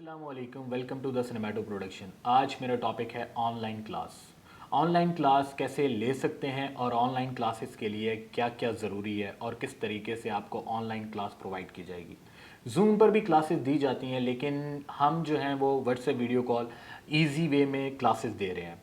अस्सलामुअलैकुम, welcome to the सिनेमैटो production. आज मेरा टॉपिक है ऑनलाइन क्लास। ऑनलाइन क्लास कैसे ले सकते हैं और ऑनलाइन क्लासेस के लिए क्या क्या ज़रूरी है और किस तरीके से आपको ऑनलाइन क्लास प्रोवाइड की जाएगी। जूम पर भी क्लासेस दी जाती हैं, लेकिन हम जो हैं वो WhatsApp video call easy way में क्लासेस दे रहे हैं।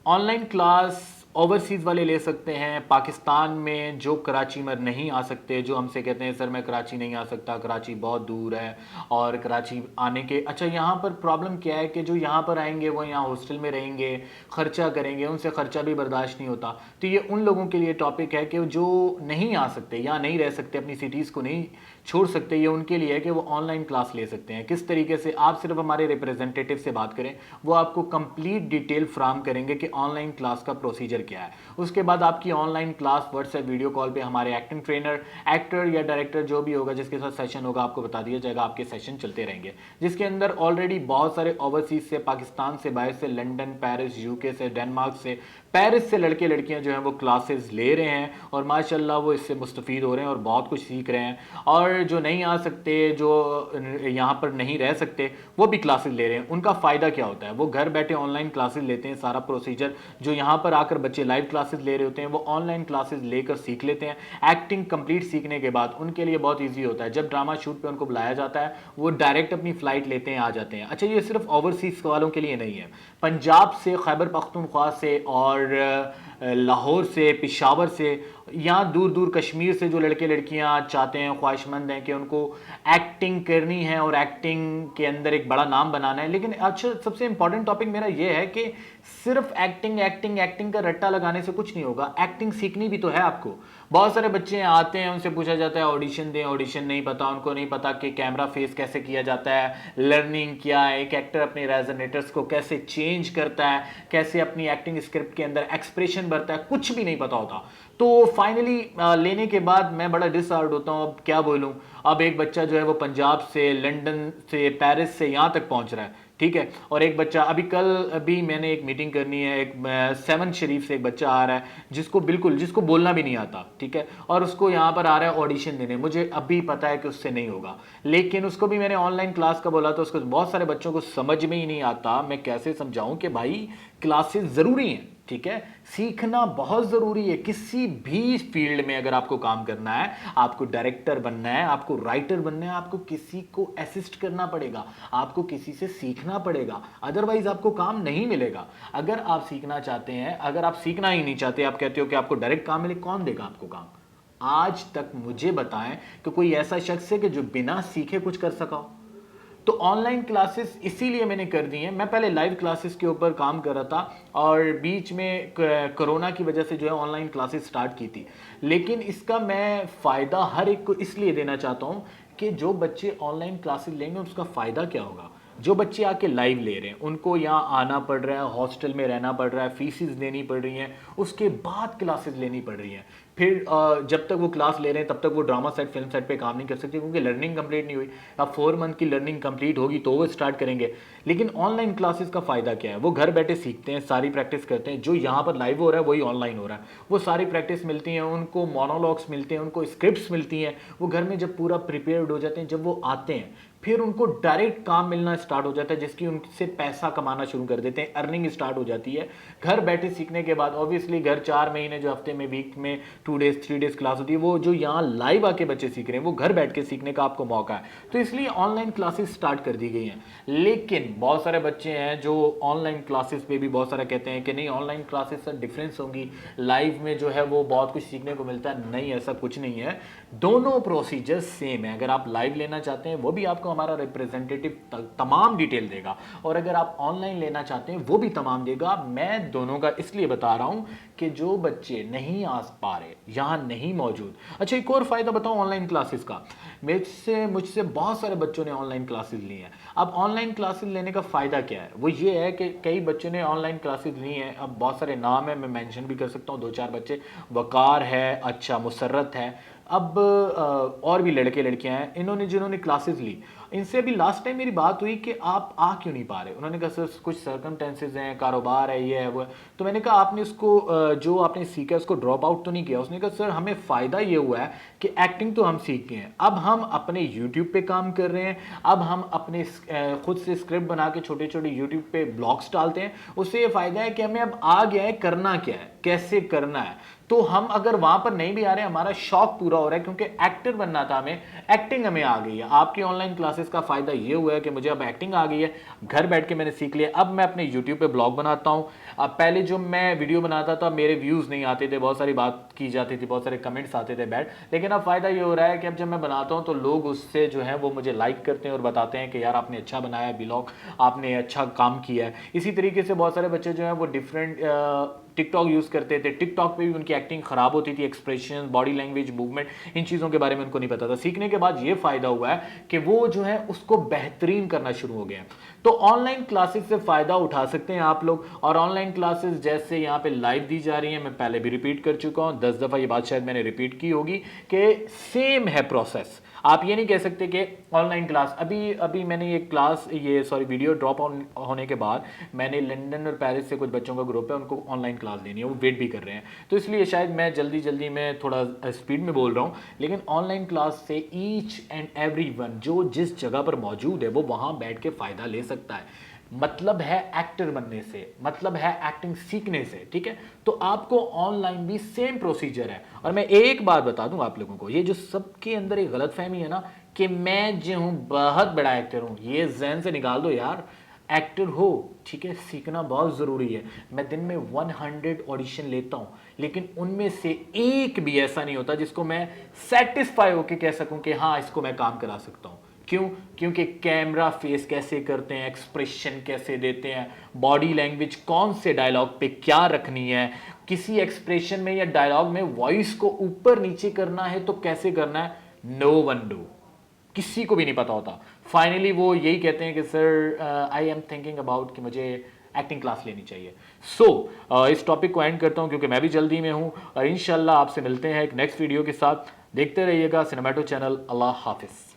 ऑनलाइन क्लास ओवरसीज़ वाले ले सकते हैं। पाकिस्तान में जो कराची में नहीं आ सकते, जो हमसे कहते हैं सर मैं कराची नहीं आ सकता, कराची बहुत दूर है और कराची आने के अच्छा यहाँ पर प्रॉब्लम क्या है कि जो यहाँ पर आएंगे वो यहाँ हॉस्टल में रहेंगे, ख़र्चा करेंगे, उनसे ख़र्चा भी बर्दाश्त नहीं होता। तो ये उन लोगों के लिए टॉपिक है कि जो नहीं आ सकते या नहीं रह सकते, अपनी सिटीज़ को नहीं छोड़ सकते, ये उनके लिए है कि वो ऑनलाइन क्लास ले सकते हैं। किस तरीके से आप सिर्फ हमारे रिप्रेजेंटेटिव से बात करें, वो आपको कंप्लीट डिटेल फ्राहम करेंगे कि ऑनलाइन क्लास का प्रोसीजर क्या है। उसके बाद आपकी online class WhatsApp video call पे हमारे एक्टिंग ट्रेनर, एक्टर या डायरेक्टर जो भी होगा जिसके साथ सेशन होगा, आपको बता दिया जाएगा। आपके सेशन चलते रहेंगे जिसके अंदर ऑलरेडी बहुत सारे ओवरसीज से, पाकिस्तान से, बाहर से, लंदन, पेरिस, यूके से, डेनमार्क से, पेरिस से लड़के लड़कियां जो हैं वो क्लासेस ले रहे हैं और माशाल्लाह वो इससे मुस्तफ़ीद हो रहे हैं और बहुत कुछ सीख रहे हैं। और जो नहीं आ सकते, जो यहाँ पर नहीं रह सकते, वो भी क्लासेस ले रहे हैं। उनका फ़ायदा क्या होता है? वो घर बैठे ऑनलाइन क्लासेस लेते हैं। सारा प्रोसीजर जो यहाँ पर आकर बच्चे लाइव क्लासेस ले रहे होते हैं, वो ऑनलाइन क्लासेस लेकर सीख लेते हैं। एक्टिंग कंप्लीट सीखने के बाद उनके लिए बहुत ईजी होता है। जब ड्रामा शूट पर उनको बुलाया जाता है, वो डायरेक्ट अपनी फ़्लाइट लेते हैं, आ जाते हैं। अच्छा, ये सिर्फ ओवरसीज़ वालों के लिए नहीं है। पंजाब से, खैबर पख्तूनख्वा से और लाहौर से, पेशावर से, यहाँ दूर दूर कश्मीर से जो लड़के लड़कियाँ चाहते हैं, ख्वाहिशमंद हैं कि उनको एक्टिंग करनी है और एक्टिंग के अंदर एक बड़ा नाम बनाना है। लेकिन अच्छा, सबसे इंपॉर्टेंट टॉपिक मेरा ये है कि सिर्फ एक्टिंग एक्टिंग एक्टिंग का रट्टा लगाने से कुछ नहीं होगा। एक्टिंग सीखनी भी तो है आपको। बहुत सारे बच्चे आते हैं, उनसे पूछा जाता है ऑडिशन दें, ऑडिशन नहीं पता, उनको नहीं पता कि कैमरा फेस कैसे किया जाता है, लर्निंग क्या है, एक एक्टर अपने रेजोनेटर्स को कैसे चेंज करता है, कैसे अपनी एक्टिंग स्क्रिप्ट के अंदर एक्सप्रेशन भरता है, कुछ भी नहीं पता होता। तो फाइनली लेने के बाद मैं बड़ा डिसहार्ट होता हूँ। अब क्या बोलूँ। अब एक बच्चा जो है वो पंजाब से, लंदन से, पेरिस से यहाँ तक पहुँच रहा है, ठीक है। और एक बच्चा अभी मैंने एक मीटिंग करनी है, एक सेवन शरीफ से एक बच्चा आ रहा है जिसको बोलना भी नहीं आता, ठीक है। और उसको यहाँ पर आ रहा है ऑडिशन देने। मुझे अभी पता है कि उससे नहीं होगा, लेकिन उसको भी मैंने ऑनलाइन क्लास का बोला, तो उसको बहुत सारे बच्चों को समझ में ही नहीं आता। मैं कैसे समझाऊं कि भाई क्लासेस ज़रूरी हैं, ठीक है। सीखना बहुत ज़रूरी है। किसी भी फील्ड में अगर आपको काम करना है, आपको डायरेक्टर बनना है, आपको राइटर बनना है, आपको किसी को असिस्ट करना पड़ेगा, आपको किसी से सीखना पड़ेगा, अदरवाइज आपको काम नहीं मिलेगा। अगर आप सीखना चाहते हैं, अगर आप सीखना ही नहीं चाहते, आप कहते हो कि आपको डायरेक्ट काम मिले, कौन देगा आपको काम? आज तक मुझे बताएं कि कोई ऐसा शख्स है कि जो बिना सीखे कुछ कर सका हो। तो ऑनलाइन क्लासेस इसीलिए मैंने कर दी हैं। मैं पहले लाइव क्लासेस के ऊपर काम कर रहा था और बीच में कोरोना की वजह से जो है ऑनलाइन क्लासेस स्टार्ट की थी। लेकिन इसका मैं फ़ायदा हर एक को इसलिए देना चाहता हूं कि जो बच्चे ऑनलाइन क्लासेस लेंगे उसका फ़ायदा क्या होगा। जो बच्चे आके लाइव ले रहे हैं, उनको यहाँ आना पड़ रहा है, हॉस्टल में रहना पड़ रहा है, फीसिस देनी पड़ रही हैं, उसके बाद क्लासेस लेनी पड़ रही हैं। फिर जब तक वो क्लास ले रहे हैं तब तक वो ड्रामा सेट, फिल्म सेट पे काम नहीं कर सकते, क्योंकि लर्निंग कंप्लीट नहीं हुई। अब 4 मंथ की लर्निंग कंप्लीट होगी तो वो स्टार्ट करेंगे। लेकिन ऑनलाइन क्लासेस का फ़ायदा क्या है? वो घर बैठे सीखते हैं, सारी प्रैक्टिस करते हैं। जो यहाँ पर लाइव हो रहा है वही ऑनलाइन हो रहा है। वो सारी प्रैक्टिस मिलती हैं उनको, मोनोलॉग्स मिलते हैं उनको, स्क्रिप्ट्स मिलती हैं। वो घर में जब पूरा प्रिपेयर्ड हो जाते हैं, जब वो आते हैं, फिर उनको डायरेक्ट काम मिलना स्टार्ट हो जाता है, जिसकी उनसे पैसा कमाना शुरू कर देते हैं, अर्निंग स्टार्ट हो जाती है। घर बैठे सीखने के बाद ऑब्वियसली घर 4 महीने जो हफ्ते में, वीक में 2 डेज 3 डेज क्लास होती है, वो जो यहाँ लाइव आके बच्चे सीख रहे हैं वो घर बैठ के सीखने का आपको मौका है। तो इसलिए ऑनलाइन क्लासेस स्टार्ट कर दी गई हैं। लेकिन बहुत सारे बच्चे हैं जो ऑनलाइन क्लासेस पे भी बहुत सारा कहते हैं कि नहीं, ऑनलाइन क्लासेस से डिफरेंस होंगी, लाइव में जो है वो बहुत कुछ सीखने को मिलता है। नहीं, ऐसा कुछ नहीं है। दोनों प्रोसीजर सेम है। अगर आप लाइव लेना चाहते हैं, वो भी आपको हमारा रिप्रेजेंटेटिव तमाम डिटेल देगा, और अगर आप ऑनलाइन लेना चाहते हैं वो भी तमाम देगा। मैं दोनों का इसलिए बता रहा हूं कि जो बच्चे नहीं आ पा रहे, यहां नहीं मौजूद। अच्छा, एक और फायदा बताऊं ऑनलाइन क्लासेस का। मुझसे बहुत सारे बच्चों ने ऑनलाइन क्लासेस ली हैं। अब ऑनलाइन क्लासेस लेने का फायदा क्या है? वो ये है कि कई बच्चों ने ऑनलाइन क्लासेस ली हैं। अब बहुत सारे नाम है, मैं मेंशन भी कर सकता हूं, 2-4 बच्चे। वकार है, अच्छा मुसर्रत है, अब और भी लड़के लड़कियां हैं, जिन्होंने क्लासेस ली। इनसे अभी लास्ट टाइम मेरी बात हुई कि आप आ क्यों नहीं पा रहे। उन्होंने कहा सर कुछ सर्कमटेंसेज हैं, कारोबार है, ये है वो है। तो मैंने कहा आपने इसको जो आपने सीखा है उसको ड्रॉप आउट तो नहीं किया। उसने कहा सर हमें फ़ायदा ये हुआ है कि एक्टिंग तो हम सीख गए हैं, अब हम अपने यूट्यूब पे काम कर रहे हैं, अब हम अपने खुद से स्क्रिप्ट बना के छोटे छोटे यूट्यूब पे ब्लॉग्स डालते हैं। उससे ये फ़ायदा है कि हमें अब आ गया है करना क्या है, कैसे करना है। तो हम अगर वहां पर नहीं भी आ रहे, हमारा शौक पूरा हो रहा है क्योंकि एक्टर बनना था हमें, एक्टिंग हमें आ गई है। आपकी ऑनलाइन क्लासेस का फायदा ये हुआ है कि मुझे अब एक्टिंग आ गई है, घर बैठ के मैंने सीख लिया। अब मैं अपने यूट्यूब पे ब्लॉग बनाता हूँ। अब पहले जो मैं वीडियो बनाता था मेरे व्यूज नहीं आते थे, बहुत सारी बात की जाती थी, बहुत सारे कमेंट्स आते थे बैड। लेकिन अब फायदा ये हो रहा है कि अब जब मैं बनाता हूँ तो लोग उससे जो है वो मुझे लाइक करते हैं और बताते हैं कि यार आपने अच्छा बनाया है ब्लॉग, आपने अच्छा काम किया है। इसी तरीके से बहुत सारे बच्चे जो हैं वो डिफरेंट टिकटॉक यूज़ करते थे, टिकटॉक पे भी उनकी एक्टिंग खराब होती थी, एक्सप्रेशन, बॉडी लैंग्वेज, मूवमेंट, इन चीज़ों के बारे में उनको नहीं पता था। सीखने के बाद ये फ़ायदा हुआ है कि वो जो है उसको बेहतरीन करना शुरू हो गया है। तो ऑनलाइन क्लासेस से फ़ायदा उठा सकते हैं आप लोग। और ऑनलाइन क्लासेस जैसे यहाँ पे लाइव दी जा रही हैं, मैं पहले भी रिपीट कर चुका हूँ, 10 दफ़ा ये बात शायद मैंने रिपीट की होगी कि सेम है प्रोसेस। आप ये नहीं कह सकते कि ऑनलाइन क्लास अभी अभी मैंने ये सॉरी वीडियो ड्रॉप होने के बाद मैंने लंदन और पेरिस से कुछ बच्चों का ग्रुप है, उनको ऑनलाइन क्लास लेनी है, वो वेट भी कर रहे हैं। तो इसलिए शायद मैं जल्दी जल्दी में थोड़ा स्पीड में बोल रहा हूँ। लेकिन ऑनलाइन क्लास से ईच एंड एवरी वन जो जिस जगह पर मौजूद है वो वहाँ बैठ के फ़ायदा ले सकता है। मतलब है एक्टर बनने से, मतलब है एक्टिंग सीखने से, ठीक है। तो आपको ऑनलाइन भी सेम प्रोसीजर है। और मैं एक बात बता दूं आप लोगों को, ये जो सबके अंदर एक गलतफहमी है ना कि मैं जो हूं बहुत बड़ा एक्टर हूं, ये जहन से निकाल दो यार। एक्टर हो, ठीक है, सीखना बहुत ज़रूरी है। मैं दिन में 100 ऑडिशन लेता हूं, लेकिन उनमें से एक भी ऐसा नहीं होता जिसको मैं सेटिस्फाई होकर कह सकूं कि हाँ इसको मैं काम करा सकता हूं। क्यों? क्योंकि कैमरा फेस कैसे करते हैं, एक्सप्रेशन कैसे देते हैं, बॉडी लैंग्वेज कौन से डायलॉग पे क्या रखनी है, किसी एक्सप्रेशन में या डायलॉग में वॉइस को ऊपर नीचे करना है तो कैसे करना है, नो वन डू, किसी को भी नहीं पता होता। फाइनली वो यही कहते हैं कि sir I am thinking about कि मुझे एक्टिंग क्लास लेनी चाहिए। इस टॉपिक को एंड करता हूं क्योंकि मैं भी जल्दी में हूं और इंशाल्लाह आपसे मिलते हैं एक नेक्स्ट वीडियो के साथ। देखते रहिएगा सिनेमैटो चैनल। अल्लाह हाफिज़।